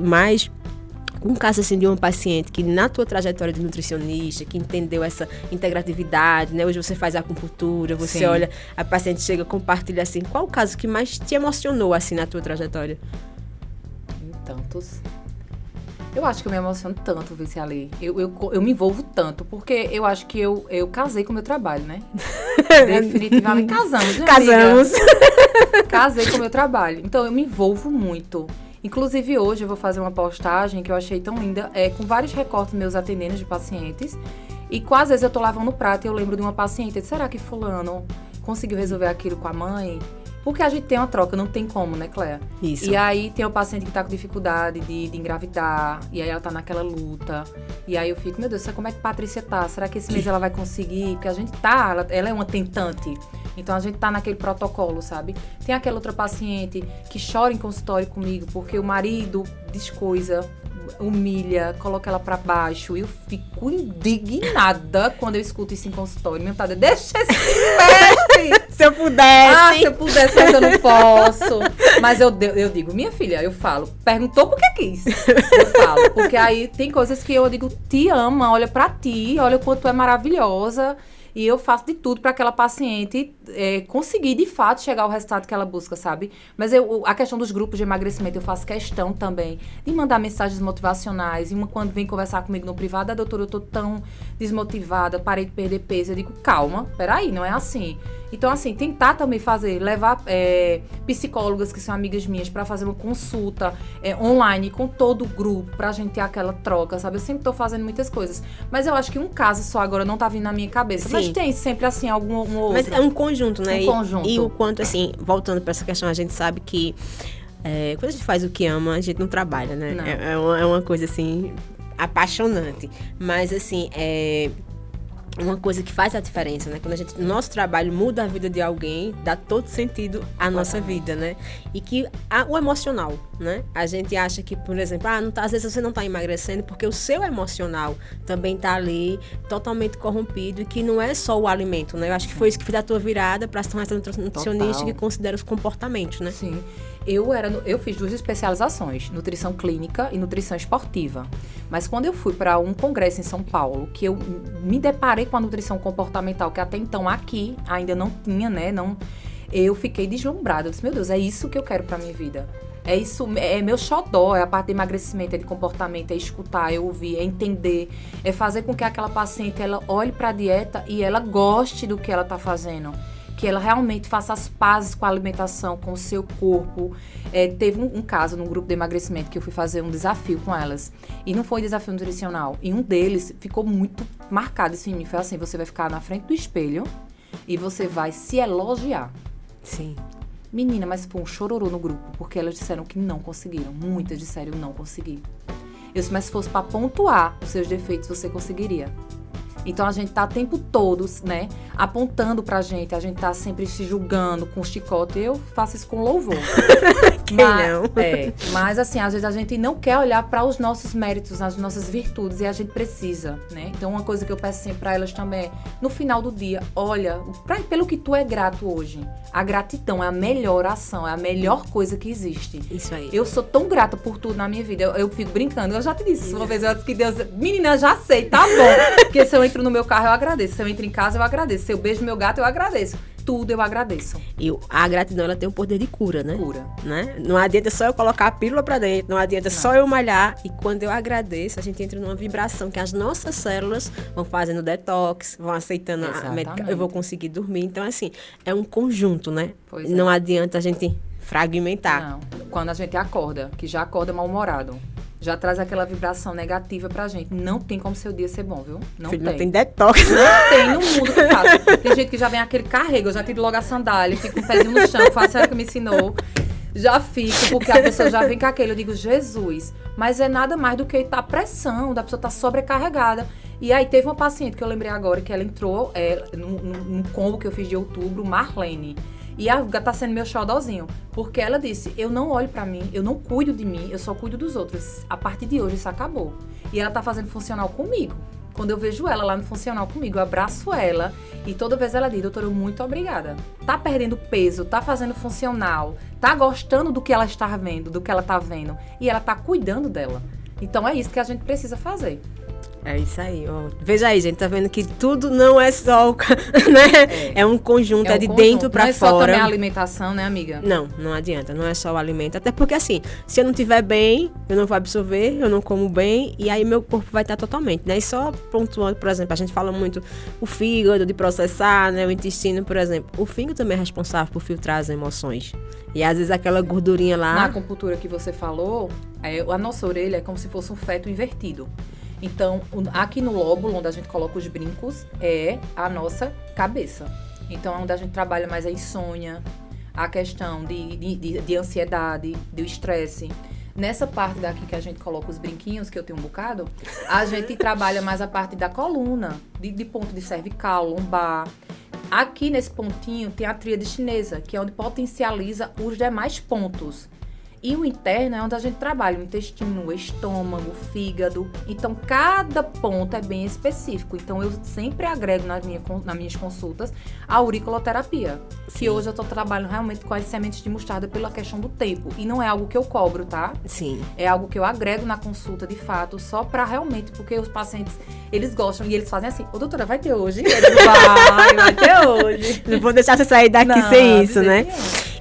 A: mais... Um caso assim de um paciente que na tua trajetória de nutricionista, que entendeu essa integratividade, né? Hoje você faz acupuntura, você olha, a paciente chega, compartilha assim, qual o caso que mais te emocionou assim na tua trajetória?
B: Tantos. Eu acho que eu me emociono tanto, Vici Ali. Eu me envolvo tanto, porque eu acho que eu casei com o meu trabalho, né? Definitivamente casamos, né,
A: Casamos.
B: Casei com o meu trabalho. Então, eu me envolvo muito. Inclusive, hoje eu vou fazer uma postagem que eu achei tão linda, com vários recortes meus atendendo de pacientes. E às vezes eu tô lavando o prato e eu lembro de uma paciente. Eu disse, será que fulano conseguiu resolver aquilo com a mãe? Porque a gente tem uma troca, não tem como, né, Cléa?
A: Isso.
B: E aí tem o paciente que tá com dificuldade de engravidar, e aí ela tá naquela luta. E aí eu fico, meu Deus, como é que Patrícia tá? Será que esse mês ela vai conseguir? Porque a gente tá, ela é uma tentante. Então a gente tá naquele protocolo, sabe? Tem aquela outra paciente que chora em consultório comigo porque o marido descoisa, humilha, coloca ela pra baixo. E eu fico indignada quando eu escuto isso em consultório. Minha vontade é, deixa esse peste!
A: Se eu pudesse.
B: Se eu pudesse, mas eu não posso. Mas eu digo, minha filha, eu falo, perguntou porque quis. Eu falo, porque aí tem coisas que eu digo, te ama, olha pra ti, olha o quanto tu é maravilhosa. E eu faço de tudo para aquela paciente conseguir, de fato, chegar ao resultado que ela busca, sabe? Mas a questão dos grupos de emagrecimento, eu faço questão também de mandar mensagens motivacionais. E quando vem conversar comigo no privado, doutora, eu tô tão desmotivada, parei de perder peso. Eu digo, calma, peraí, não é assim. Então, assim, tentar também levar psicólogas que são amigas minhas para fazer uma consulta online com todo o grupo, pra gente ter aquela troca, sabe? Eu sempre tô fazendo muitas coisas. Mas eu acho que um caso só agora não tá vindo na minha cabeça. Sim. Mas tem sempre, assim, algum outro.
A: Mas é um conjunto, né?
B: Conjunto.
A: E o quanto, assim, voltando para essa questão, a gente sabe que quando a gente faz o que ama, a gente não trabalha, né? Não. É uma coisa, assim, apaixonante. Mas, assim, uma coisa que faz a diferença, né? Quando nosso trabalho muda a vida de alguém, dá todo sentido à nossa vida, né? E que o emocional, né? A gente acha que, por exemplo, às vezes você não está emagrecendo porque o seu emocional também está ali totalmente corrompido e que não é só o alimento, né? Eu acho que foi isso que fez a tua virada para se tornar nutricionista que considera os comportamentos, né?
B: Sim. Eu fiz 2 especializações, nutrição clínica e nutrição esportiva. Mas quando eu fui para um congresso em São Paulo, que eu me deparei com a nutrição comportamental, que até então aqui ainda não tinha, né? Eu fiquei deslumbrada. Eu disse, meu Deus, é isso que eu quero para minha vida. É isso, é meu xodó, é a parte de emagrecimento, é de comportamento, é escutar, é ouvir, é entender, é fazer com que aquela paciente, ela olhe para a dieta e ela goste do que ela está fazendo. Que ela realmente faça as pazes com a alimentação, com o seu corpo. Teve um caso num grupo de emagrecimento que eu fui fazer um desafio com elas. E não foi desafio nutricional. E um deles ficou muito marcado isso em mim. Foi assim, você vai ficar na frente do espelho e você vai se elogiar.
A: Sim.
B: Menina, mas foi um chororô no grupo, porque elas disseram que não conseguiram. Muitas disseram, eu não consegui. Eu disse, mas se fosse para pontuar os seus defeitos, você conseguiria. Então, a gente tá o tempo todo, né, apontando pra gente. A gente tá sempre se julgando com chicote. Eu faço isso com louvor. Mas, assim, às vezes a gente não quer olhar para os nossos méritos, as nossas virtudes, e a gente precisa, né? Então, uma coisa que eu peço sempre pra elas também é, no final do dia, olha, pelo que tu é grato hoje. A gratidão é a melhor ação, é a melhor coisa que existe.
A: Isso aí.
B: Eu sou tão grata por tudo na minha vida. Eu fico brincando. Eu já te disse uma vez, eu disse que Deus... Menina, já sei, tá bom. Porque se eu entro no meu carro, eu agradeço. Se eu entro em casa, eu agradeço. Se eu beijo meu gato, eu agradeço. Tudo eu agradeço.
A: E a gratidão, ela tem o poder de cura, né?
B: Cura.
A: Né? Não adianta só eu colocar a pílula pra dentro, não adianta só eu malhar. E quando eu agradeço, a gente entra numa vibração que as nossas células vão fazendo detox, vão aceitando a medicação, eu vou conseguir dormir. Então, assim, é um conjunto, né?
B: Pois
A: não adianta a gente fragmentar.
B: Não. Quando a gente acorda, que já acorda mal-humorado, já traz aquela vibração negativa pra gente. Não tem como seu dia ser bom, viu? Não
A: Filho,
B: tem.
A: Não tem detox.
B: Não tem no mundo que faça. Tem gente que já vem aquele carrego, eu já tiro logo a sandália, fico com o pezinho no chão, faço a que me ensinou. Já fico, porque a pessoa já vem com aquele. Eu digo, Jesus, mas é nada mais do que a pressão, da pessoa tá sobrecarregada. E aí teve uma paciente que eu lembrei agora, que ela entrou num combo que eu fiz de outubro, Marlene. E a Guga tá sendo meu xodózinho. Porque ela disse, eu não olho pra mim, eu não cuido de mim, eu só cuido dos outros. A partir de hoje isso acabou. E ela tá fazendo funcional comigo. Quando eu vejo ela lá no funcional comigo, eu abraço ela e toda vez ela diz, doutora, muito obrigada. Tá perdendo peso, tá fazendo funcional, tá gostando do que ela está vendo, do que ela tá vendo. E ela tá cuidando dela. Então é isso que a gente precisa fazer.
A: É isso aí, ó. Veja aí, gente, tá vendo que tudo não é só, né? É um conjunto, é de conjunto. Dentro pra
B: fora.
A: Não é
B: só também a alimentação, né, amiga?
A: Não adianta, não é só o alimento. Até porque, assim, se eu não estiver bem, eu não vou absorver, eu não como bem, e aí meu corpo vai estar totalmente, né? E só pontuando, por exemplo, a gente fala muito o fígado, de processar, né? O intestino, por exemplo. O fígado também é responsável por filtrar as emoções. E às vezes aquela gordurinha lá...
B: Na acupuntura que você falou, a nossa orelha é como se fosse um feto invertido. Então, aqui no lóbulo, onde a gente coloca os brincos, é a nossa cabeça. Então, é onde a gente trabalha mais a insônia, a questão de ansiedade, do estresse. Nessa parte daqui que a gente coloca os brinquinhos, que eu tenho um bocado, a gente trabalha mais a parte da coluna, de ponto de cervical, lombar. Aqui nesse pontinho tem a tríade chinesa, que é onde potencializa os demais pontos. E o interno é onde a gente trabalha o intestino, o estômago, o fígado. Então, cada ponto é bem específico. Então, eu sempre agrego nas minhas consultas a auriculoterapia. Sim. Que hoje eu estou trabalhando realmente com as sementes de mostarda pela questão do tempo. E não é algo que eu cobro, tá?
A: Sim.
B: É algo que eu agrego na consulta, de fato, só para realmente... Porque os pacientes, eles gostam e eles fazem assim, ô doutora, vai ter hoje? Vai ter hoje.
A: Não vou deixar você sair daqui sem isso, né?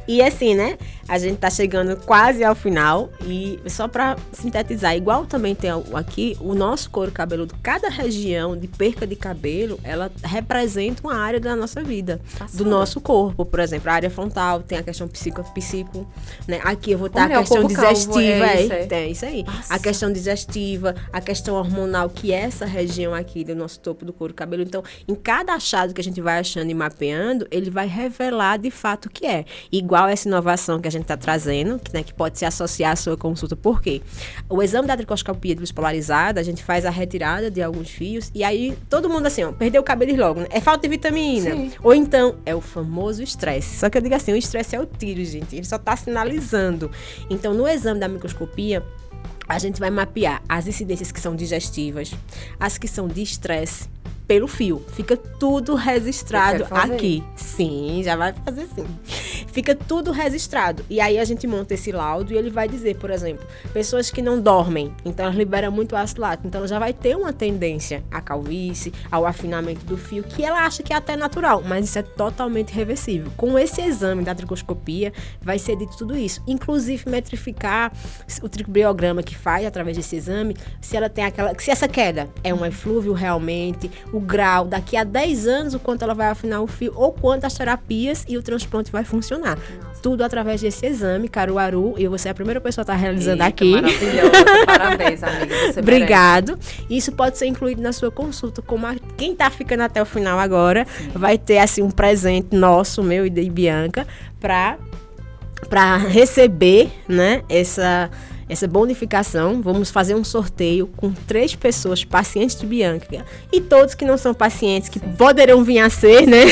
A: E assim, né? A gente tá chegando quase ao final e só para sintetizar, igual também tem aqui, o nosso couro cabeludo, cada região de perca de cabelo, ela representa uma área da nossa vida, do nosso corpo. Por exemplo, a área frontal tem a questão psico, né? Aqui eu vou estar a questão digestiva, é isso aí. Nossa. A questão digestiva, a questão hormonal, que é essa região aqui do nosso topo do couro cabeludo. Então, em cada achado que a gente vai achando e mapeando, ele vai revelar de fato o que é. Igual essa inovação que a gente está trazendo, né, que pode se associar à sua consulta. Por quê? O exame da tricoscopia de luz polarizada, a gente faz a retirada de alguns fios e aí todo mundo assim, ó, perdeu o cabelo logo, né? É falta de vitamina. Sim. Ou então, é o famoso estresse. Só que eu digo assim, o estresse é o tiro, gente. Ele só está sinalizando. Então, no exame da microscopia, a gente vai mapear as incidências que são digestivas, as que são de estresse, pelo fio. Fica tudo registrado aqui. Sim, já vai fazer sim. Fica tudo registrado. E aí a gente monta esse laudo e ele vai dizer, por exemplo, pessoas que não dormem, então elas liberam muito ácido lático, então ela já vai ter uma tendência à calvície, ao afinamento do fio, que ela acha que é até natural, mas isso é totalmente reversível. Com esse exame da tricoscopia, vai ser dito tudo isso. Inclusive metrificar o tricobriograma que faz através desse exame, se ela tem se essa queda é um eflúvio realmente, o grau, daqui a 10 anos, o quanto ela vai afinar o fio, ou quanto as terapias e o transplante vai funcionar. Nossa. Tudo através desse exame, Caruaru, e você é a primeira pessoa que está realizando aqui.
B: Maravilhoso, parabéns, amiga. Você
A: Obrigado. Isso pode ser incluído na sua consulta. Quem está ficando até o final agora, vai ter assim um presente nosso, meu e de Bianca, para receber, né, essa bonificação. Vamos fazer um sorteio com 3 pessoas, pacientes de Bianca, e todos que não são pacientes, que poderão vir a ser, né,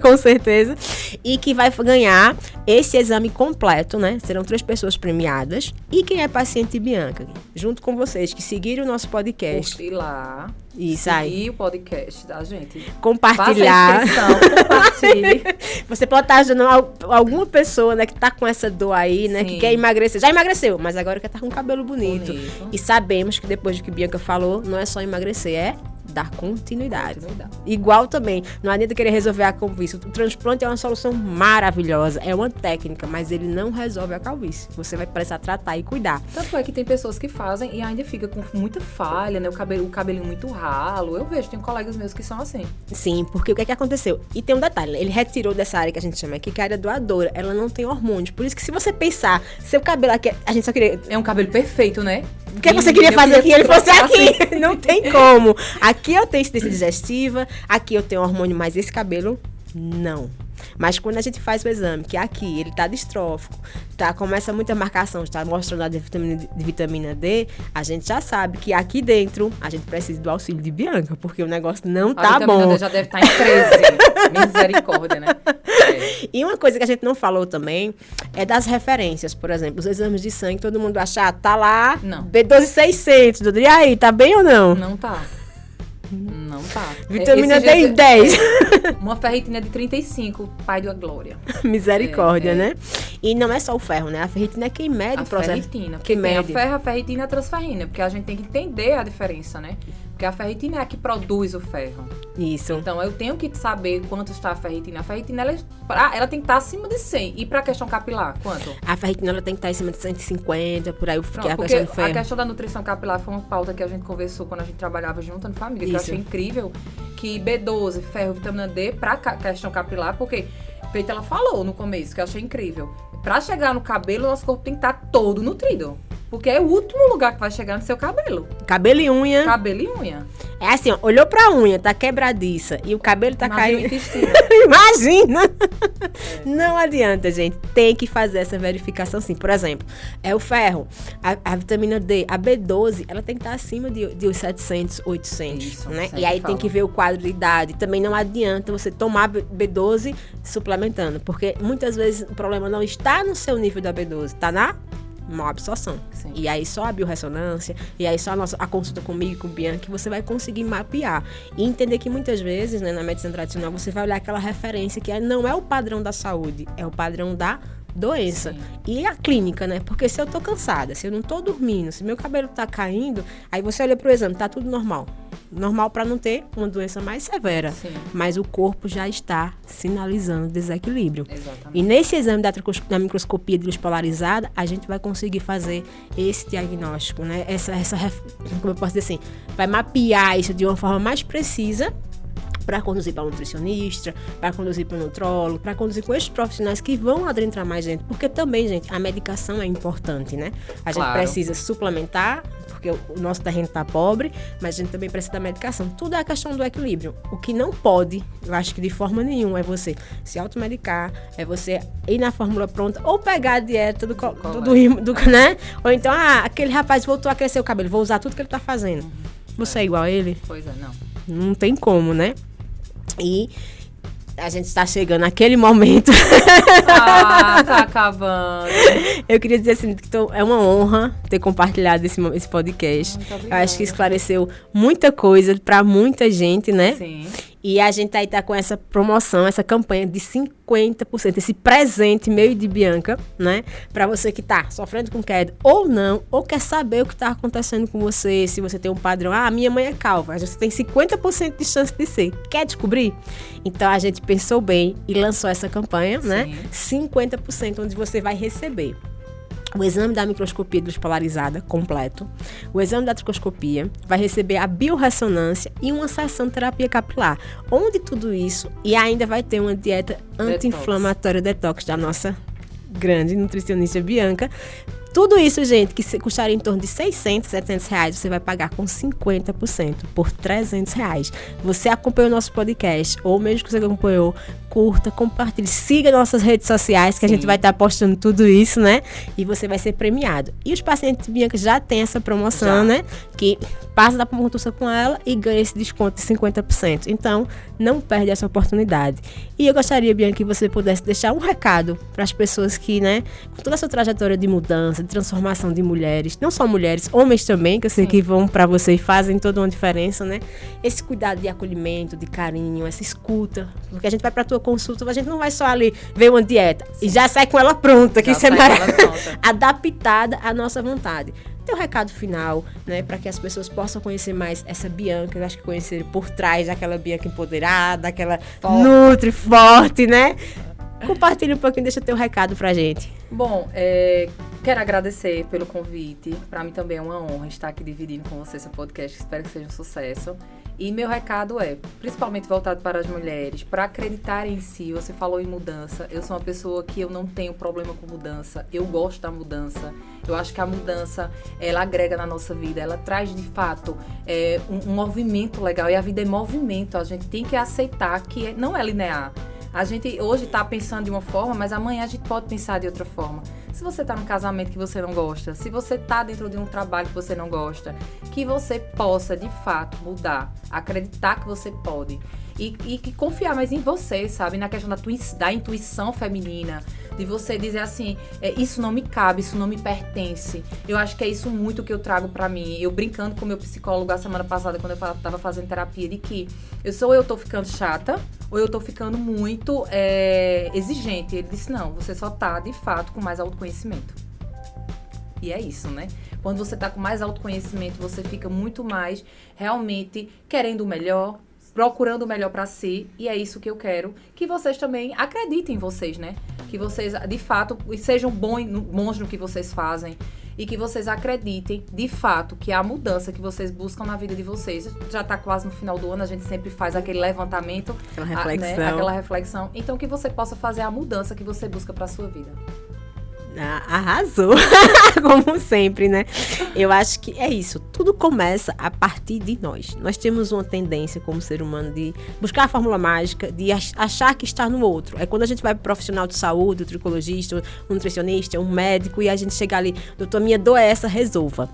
A: com certeza, e que vai ganhar esse exame completo, né, serão 3 pessoas premiadas, e quem é paciente de Bianca, junto com vocês, que seguiram o nosso podcast.
B: Curtir lá.
A: Isso aí.
B: Seguir o podcast da gente.
A: Compartilhar.
B: Compartilhe.
A: Você pode estar ajudando alguma pessoa, né, que tá com essa dor aí, né, que quer emagrecer. Já emagreceu, mas agora quer estar com um cabelo bonito. E sabemos que depois do que Bianca falou, não é só emagrecer, é dar continuidade. Igual também, não adianta querer resolver a calvície. O transplante é uma solução maravilhosa, é uma técnica, mas ele não resolve a calvície. Você vai precisar tratar e cuidar.
B: Tanto é que tem pessoas que fazem e ainda fica com muita falha, né? O cabelinho muito ralo. Eu vejo, tem colegas meus que são assim.
A: Sim, porque o que é que aconteceu? E tem um detalhe, né? Ele retirou dessa área que a gente chama aqui, que é a área doadora. Ela não tem hormônios. Por isso que se você pensar, seu cabelo aqui, a gente só queria...
B: É um cabelo perfeito, né?
A: O que você queria fazer que ele fosse aqui? Não tem como. Aqui eu tenho incidência digestiva, aqui eu tenho hormônio, mas esse cabelo, não. Mas quando a gente faz o exame, que aqui ele tá distrófico, começa muita marcação, está mostrando a de vitamina D, a gente já sabe que aqui dentro a gente precisa do auxílio de Bianca, porque o negócio não tá bom. A vitamina
B: D já deve estar em 13. Misericórdia, né?
A: E uma coisa que a gente não falou também é das referências. Por exemplo, os exames de sangue, todo mundo acha, tá lá,
B: não.
A: B12.600, e aí, tá bem ou não?
B: Não tá. Não tá.
A: Vitamina D em 10.
B: Uma ferritina de 35, pai da glória.
A: Misericórdia, né? E não é só o ferro, né? A ferritina é quem mede o processo.
B: Ferritina. Quem mede. A ferritina e a transferrina, porque a gente tem que entender a diferença, né? Porque a ferritina é a que produz o ferro.
A: Isso.
B: Então, eu tenho que saber quanto está a ferritina. A ferritina, ela tem que estar acima de 100. E para a questão capilar, quanto?
A: A ferritina ela tem que estar acima de 150, por aí eu fiquei
B: Pronto,
A: a questão do
B: porque
A: ferro.
B: a questão da nutrição capilar foi uma pauta que a gente conversou quando a gente trabalhava junto na família, que eu achei incrível. Que B12, ferro, vitamina D para a questão capilar, porque, feito ela falou no começo, que eu achei incrível. Para chegar no cabelo, nosso corpo tem que estar todo nutrido. Porque é o último lugar que vai chegar no seu cabelo.
A: Cabelo e unha.
B: Cabelo e unha.
A: É assim, ó, olhou pra unha, tá quebradiça e o cabelo tá
B: Imagina o
A: caindo.
B: intestino.
A: Imagina! Não adianta, gente. Tem que fazer essa verificação sim. Por exemplo, é o ferro, a vitamina D, a B12, ela tem que estar acima de uns 700, 800,
B: Isso,
A: né?
B: sempre
A: E aí
B: falo.
A: tem que ver o quadro de idade. Também não adianta você tomar B12 suplementando, porque muitas vezes o problema não está no seu nível da B12, tá na má absorção.
B: Sim.
A: E aí só a biorressonância, e aí só a consulta comigo e com o Bianca, que você vai conseguir mapear. E entender que muitas vezes, né, na medicina tradicional, você vai olhar aquela referência que não é o padrão da saúde, é o padrão da doença.
B: Sim.
A: E a clínica, né? Porque se eu tô cansada, se eu não tô dormindo, se meu cabelo tá caindo, aí você olha pro exame, tá tudo normal. Normal para não ter uma doença mais severa.
B: Sim.
A: Mas o corpo já está sinalizando desequilíbrio.
B: Exatamente.
A: E nesse exame da microscopia de luz polarizada, a gente vai conseguir fazer esse diagnóstico, né? Como eu posso dizer assim, vai mapear isso de uma forma mais precisa para conduzir para um nutricionista, para conduzir para um nutrólogo, para conduzir com esses profissionais que vão adentrar mais dentro. Porque também, gente, a medicação é importante, né? A gente precisa suplementar, porque o nosso terreno está pobre, mas a gente também precisa da medicação. Tudo é a questão do equilíbrio. O que não pode, eu acho que de forma nenhuma, é você se automedicar, é você ir na fórmula pronta, ou pegar a dieta do né? Ou então, aquele rapaz voltou a crescer o cabelo, vou usar tudo que ele está fazendo. Você é igual a ele?
B: Pois é, não.
A: Não tem como, né? E a gente está chegando naquele momento.
B: Tá acabando.
A: Eu queria dizer assim, que é uma honra ter compartilhado esse podcast.
B: Muito
A: Eu
B: obrigada.
A: acho que esclareceu muita coisa para muita gente, né?
B: Sim.
A: E a gente aí tá com essa promoção, essa campanha de 50%, esse presente meio de Bianca, né? Pra você que tá sofrendo com queda ou não, ou quer saber o que tá acontecendo com você, se você tem um padrão, minha mãe é calva, você tem 50% de chance de ser. Quer descobrir? Então a gente pensou bem e lançou essa campanha, né? 50%, onde você vai receber o exame da microscopia de luz polarizada completo, o exame da tricoscopia, vai receber a biorressonância e uma sessão de terapia capilar, onde tudo isso, e ainda vai ter uma dieta anti-inflamatória detox da nossa grande nutricionista Bianca. Tudo isso, gente, que custaria em torno de 600, 700 reais, você vai pagar com 50% por 300 reais. Você acompanhou o nosso podcast, ou mesmo que você acompanhou, curta, compartilhe, siga nossas redes sociais, que a gente vai estar postando tudo isso, né? E você vai ser premiado. E os pacientes de Bianca já tem essa promoção, né? Que passa da consulta com ela e ganha esse desconto de 50%. Então, não perde essa oportunidade. E eu gostaria, Bianca, que você pudesse deixar um recado para as pessoas que, né, com toda essa trajetória de mudança, de transformação de mulheres, não só mulheres, homens também, que eu sei que vão para você e fazem toda uma diferença, né? Esse cuidado de acolhimento, de carinho, essa escuta, porque a gente vai para tua consulta, a gente não vai só ali ver uma dieta e já sai com ela pronta, que isso é adaptada à nossa vontade. Tem um recado final, né, para que as pessoas possam conhecer mais essa Bianca, eu acho que conhecer por trás daquela Bianca empoderada, aquela nutri forte, né? Compartilha um pouquinho, deixa teu recado pra gente.
B: Bom, quero agradecer pelo convite. Para mim também é uma honra estar aqui dividindo com você esse podcast. Espero que seja um sucesso. E meu recado é, principalmente voltado para as mulheres, para acreditarem em si. Você falou em mudança. Eu sou uma pessoa que eu não tenho problema com mudança. Eu gosto da mudança. Eu acho que a mudança, ela agrega na nossa vida. Ela traz, de fato, um movimento legal. E a vida é movimento. A gente tem que aceitar que não é linear. A gente hoje está pensando de uma forma, mas amanhã a gente pode pensar de outra forma. Se você está num casamento que você não gosta, se você está dentro de um trabalho que você não gosta, que você possa, de fato, mudar, acreditar que você pode. E que confiar mais em você, sabe? Na questão da intuição feminina, de você dizer assim, isso não me cabe, isso não me pertence. Eu acho que é isso muito que eu trago pra mim. Eu brincando com o meu psicólogo a semana passada, quando eu tava fazendo terapia, de que eu tô ficando chata, ou eu tô ficando muito exigente. Ele disse, não, você só tá, de fato, com mais autoconhecimento. E é isso, né? Quando você tá com mais autoconhecimento, você fica muito mais realmente querendo o melhor, procurando o melhor para si, e é isso que eu quero que vocês também acreditem em vocês, né? Que vocês, de fato, sejam bons no que vocês fazem e que vocês acreditem, de fato, que a mudança que vocês buscam na vida de vocês, já tá quase no final do ano, a gente sempre faz aquele levantamento,
A: aquela reflexão.
B: Né? Aquela reflexão. Então, que você possa fazer a mudança que você busca para sua vida.
A: Arrasou, como sempre, né? Eu acho que é isso, tudo começa a partir de nós. Nós temos uma tendência como ser humano de buscar a fórmula mágica, de achar que está no outro. É quando a gente vai para o profissional de saúde, o tricologista, um nutricionista, um médico, e a gente chega ali, doutor, minha dor é essa, resolva.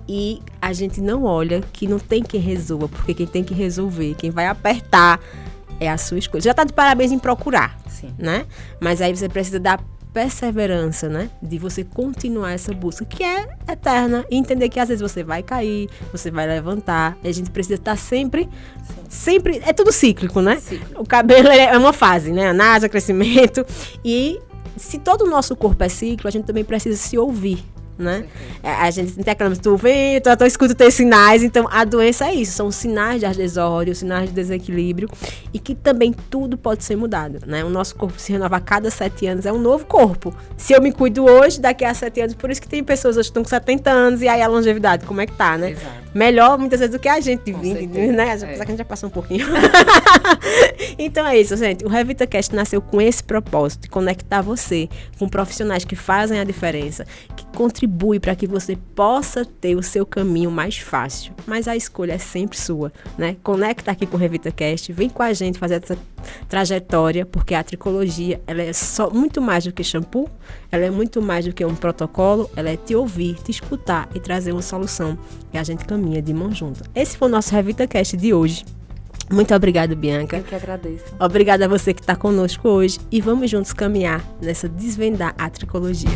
A: E a gente não olha que não tem quem resolva, porque quem tem que resolver, quem vai apertar é a sua escolha. Já está de parabéns em procurar,
B: Sim.
A: Né? Mas aí você precisa dar perseverança, né? De você continuar essa busca, que é eterna. E entender que às vezes você vai cair, você vai levantar. E a gente precisa estar sempre... É tudo cíclico, né?
B: Cíclico.
A: O cabelo é uma fase, né? Anasa, crescimento. E se todo o nosso corpo é ciclo, a gente também precisa se ouvir, né? A gente tem aquela, tu vem, eu escuto teus sinais, então a doença é isso, são sinais de desordem, sinais de desequilíbrio, e que também tudo pode ser mudado, né? O nosso corpo se renova a cada 7 anos, é um novo corpo. Se eu me cuido hoje, daqui a 7 anos, por isso que tem pessoas hoje que estão com 70 anos, e aí a longevidade, como é que tá, né?
B: Exato.
A: Melhor muitas vezes do que a gente de 20, né? Apesar que a gente já passou um pouquinho. Então é isso, gente. O RevitaCast nasceu com esse propósito, de conectar você com profissionais que fazem a diferença, que contribuem para que você possa ter o seu caminho mais fácil. Mas a escolha é sempre sua, né? Conecta aqui com o RevitaCast, vem com a gente fazer essa trajetória, porque a tricologia, ela é só muito mais do que shampoo, ela é muito mais do que um protocolo, ela é te ouvir, te escutar e trazer uma solução. E a gente caminha de mão junto. Esse foi o nosso RevitaCast de hoje. Muito obrigada, Bianca.
B: Eu que agradeço.
A: Obrigada a você que está conosco hoje. E vamos juntos caminhar nessa desvendar a tricologia.